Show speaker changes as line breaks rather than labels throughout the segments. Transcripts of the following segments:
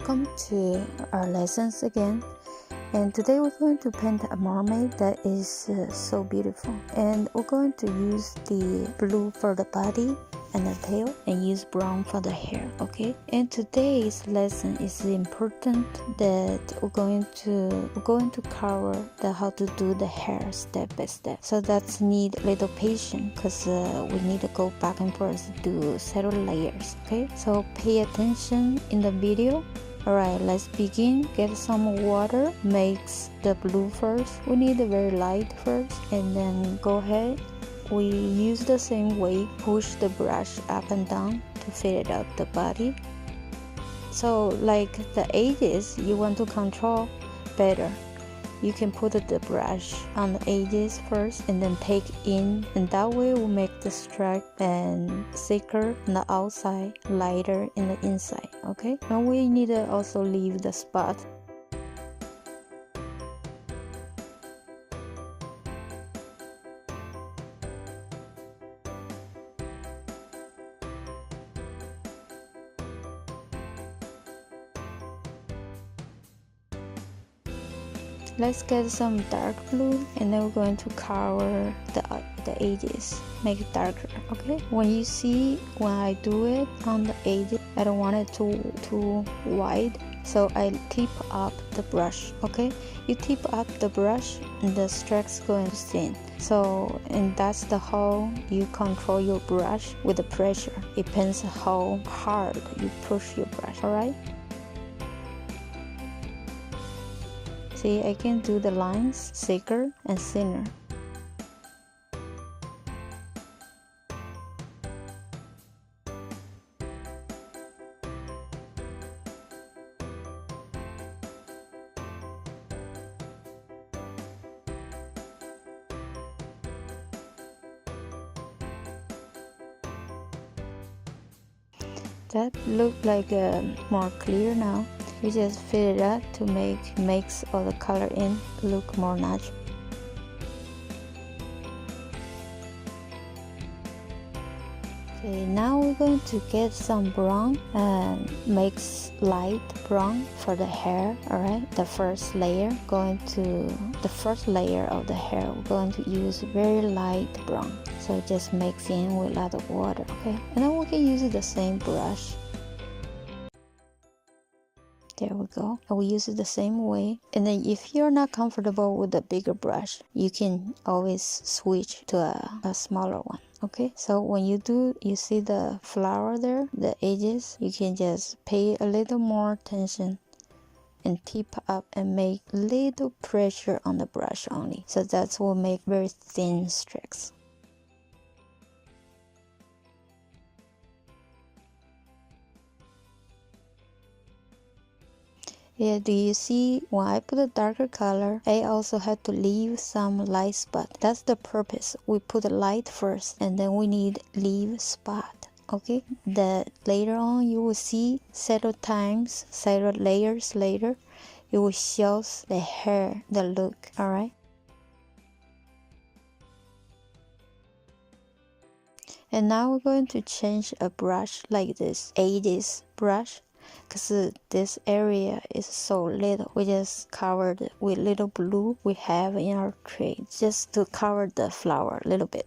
Welcome to our lessons again, and today we're going to paint a mermaid that is so beautiful, and we're going to use the blue for the body and the tail and use brown for the hair. Okay, and today's lesson is important that we're going to cover the how to do the hair step by step, so that's need a little patience because we need to go back and forth to do several layers. Okay, so pay attention in the video. Alright, let's begin. Get some water, mix the blue first. We need a very light first, and then go ahead. We use the same way, push the brush up and down to fit it out the body. So like the edges, you want to control better. You can put the brush on the edges first and then take in, and that way will make the stripe and thicker on the outside, lighter in the inside. Okay, and we need to also leave the spot. Let's get some dark blue, and then we're going to cover the edges, make it darker. Okay, when you see when I do it on the edges, I don't want it too wide, so I tip up the brush. Okay, you tip up the brush and the strokes going to thin. So, and that's the how you control your brush with the pressure. It depends how hard you push your brush. All right. See, I can do the lines thicker and thinner. That look like more clear now. We just fit it up to makes all the color in look more natural. Okay, now we're going to get some brown and makes light brown for the hair. All right, the first layer of the hair, we're going to use very light brown. So just mix in with a lot of water. Okay, and then we can use the same brush. There we go. I will use it the same way. And then if you're not comfortable with the bigger brush, you can always switch to a smaller one. Okay, so when you see the flower there, the edges, you can just pay a little more attention and tip up and make little pressure on the brush only. So that's what make very thin streaks. Yeah, do you see when I put a darker color, I also had to leave some light spot. That's the purpose. We put a light first and then we need leave spot. Okay, that later on you will see several layers later, it will show the hair, the look. All right. And now we're going to change a brush like this, 80s brush. Because this area is so little, we just covered it with little blue we have in our tray just to cover the flower a little bit.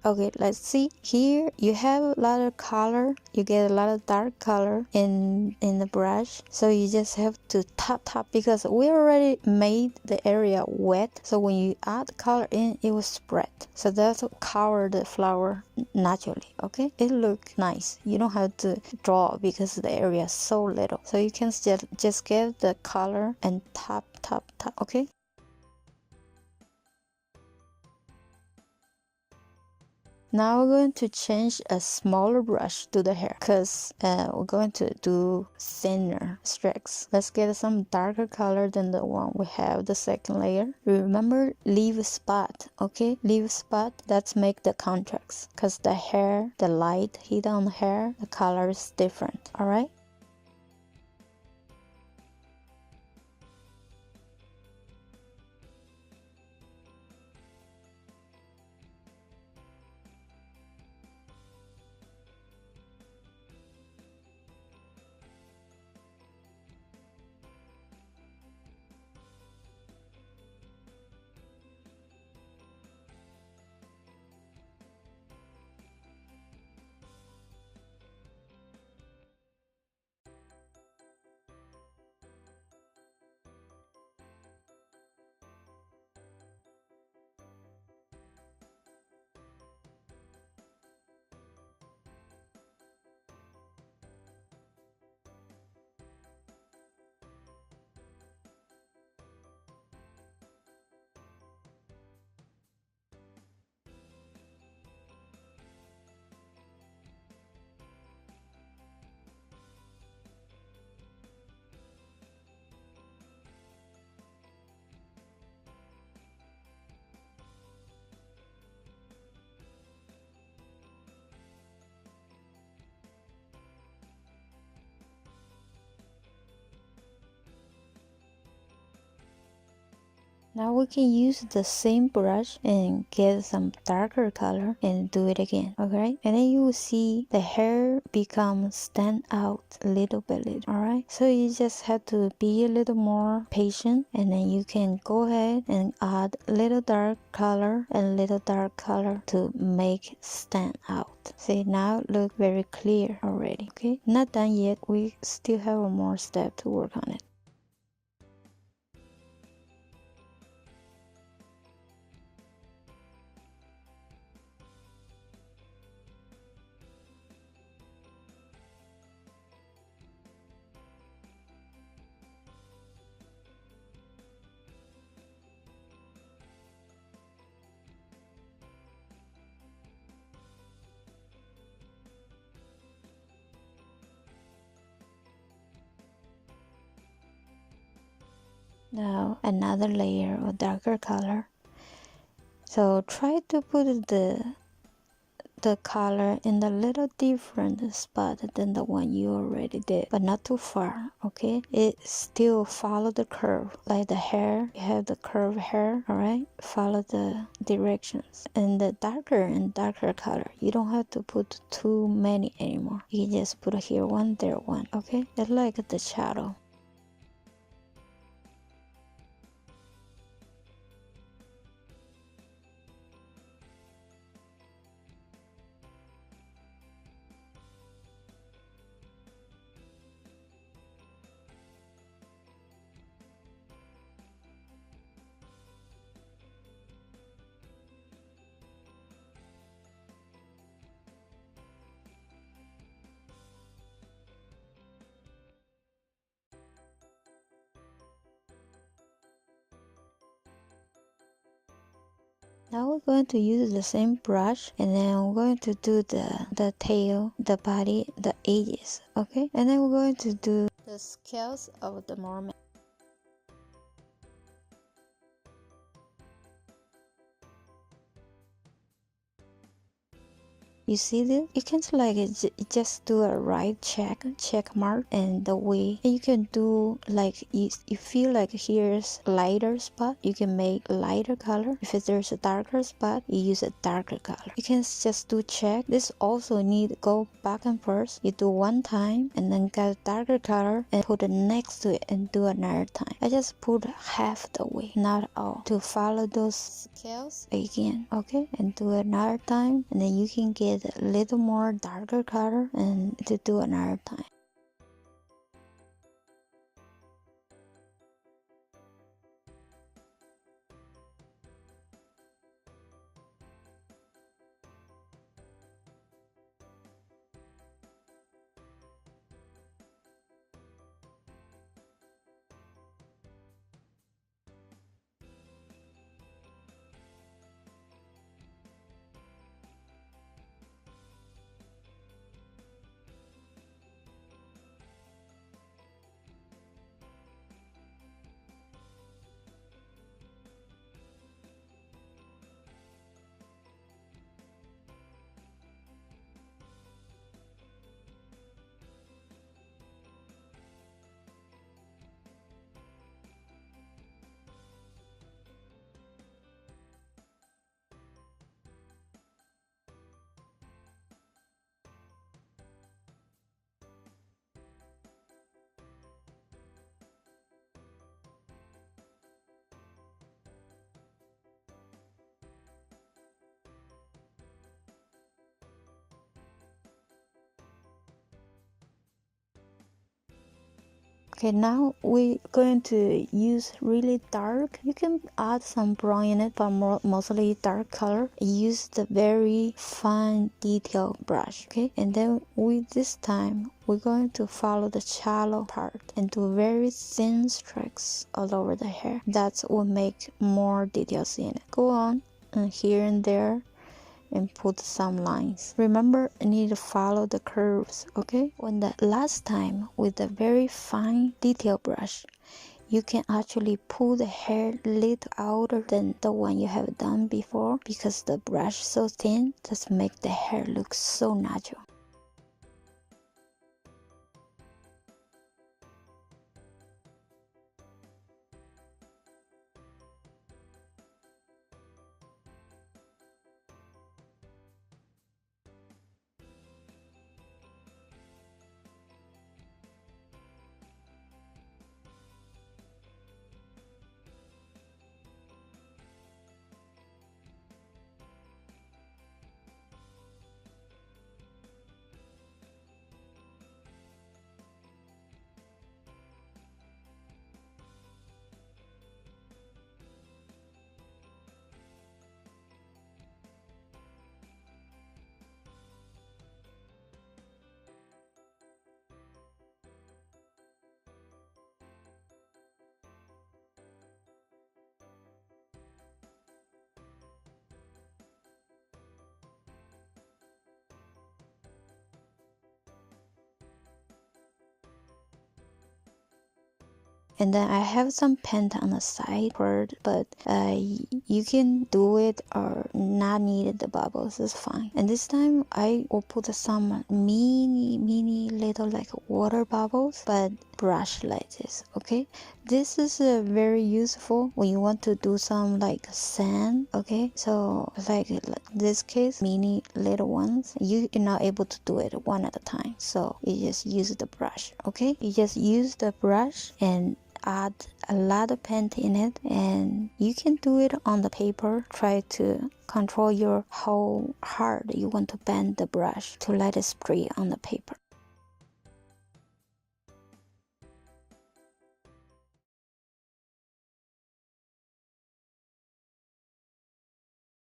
Okay, let's see. Here you have a lot of color. You get a lot of dark color in the brush. So you just have to tap because we already made the area wet. So when you add color in, it will spread. So that's cover the flower naturally. Okay, it looks nice. You don't have to draw because the area is so little. So you can just get the color and tap. Okay. Now we're going to change a smaller brush to the hair because we're going to do thinner streaks. Let's get some darker color than the one we have the second layer. Remember, leave a spot, okay? Leave a spot. Let's make the contrast because the hair, the light hit on the hair, the color is different, all right? Now we can use the same brush and get some darker color and do it again, okay? And then you will see the hair become stand out little by little, alright? So you just have to be a little more patient, and then you can go ahead and add little dark color and little dark color to make stand out. See, now look very clear already, okay? Not done yet, we still have one more step to work on it. Now another layer of darker color. So try to put the color in a little different spot than the one you already did, but not too far, okay? It still follow the curve, like the hair, you have the curved hair, alright? Follow the directions. And the darker and darker color, you don't have to put too many anymore. You can just put here one, there one, okay? It's like the shadow. Now we're going to use the same brush, and then we're going to do the tail, the body, the edges, okay? And then we're going to do the scales of the mermaid. You see this? You can like just do a right check mark, and the way and you can do like you feel like here's lighter spot, you can make lighter color. If there's a darker spot, you use a darker color. You can just do check. This also need go back and forth. You do one time and then get a darker color and put it next to it and do another time. I just put half the way, not all, to follow those scales again, okay? And do another time, and then you can get a little more darker color and to do another time. Okay, now we're going to use really dark. You can add some brown in it, but mostly dark color. Use the very fine detail brush, okay? And then this time, we're going to follow the shallow part and do very thin strokes all over the hair. That's what make more details in it. Go on and here and there and put some lines. Remember, you need to follow the curves, okay? When the last time with a very fine detail brush, you can actually pull the hair a little outer than the one you have done before, because the brush so thin just make the hair look so natural. And then I have some paint on the side part, but you can do it or not need the bubbles, it's fine. And this time I will put some mini little like water bubbles, but brush like this. Okay, this is very useful when you want to do some like sand. Okay, so like this case, mini little ones, you're not able to do it one at a time, so you just use the brush. Okay, you just use the brush and add a lot of paint in it, and you can do it on the paper. Try to control how hard you want to bend the brush to let it spray on the paper.